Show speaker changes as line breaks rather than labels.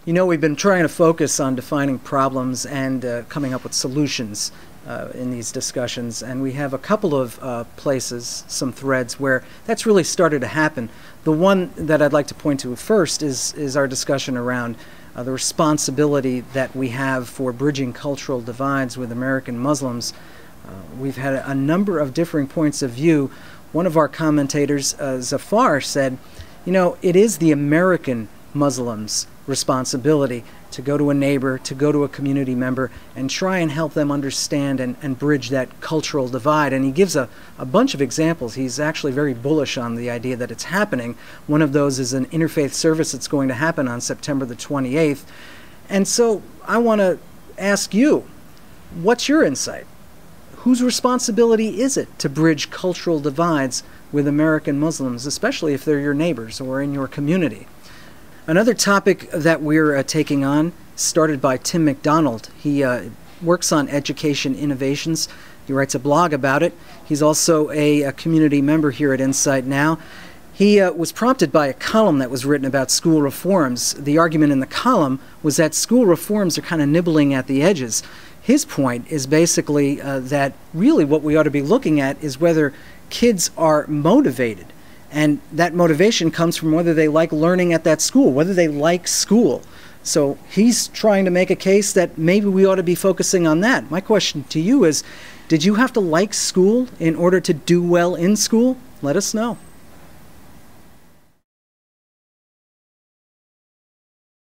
You know, we've been trying to focus on defining problems and coming up with solutions in these discussions, and we have a couple of places, some threads, where that's really started to happen. The one that I'd like to point to first is our discussion around the responsibility that we have for bridging cultural divides with American Muslims. We've had a number of differing points of view. One of our commentators, Zafar, said, you know, it is the American Muslims' responsibility to go to a neighbor, to go to a community member, and try and help them understand and bridge that cultural divide. And he gives a bunch of examples. He's actually very bullish on the idea that it's happening. One of those is an interfaith service that's going to happen on September the 28th. And so I want to ask you, what's your insight? Whose responsibility is it to bridge cultural divides with American Muslims, especially if they're your neighbors or in your community? Another topic that we're taking on, started by Tim McDonald. He works on education innovations. He writes a blog about it. He's also a community member here at Insight Now. He was prompted by a column that was written about school reforms. The argument in the column was that school reforms are kind of nibbling at the edges. His point is basically that really what we ought to be looking at is whether kids are motivated. And that motivation comes from whether they like learning at that school, whether they like school. So he's trying to make a case that maybe we ought to be focusing on that. My question to you is, did you have to like school in order to do well in school? Let us know.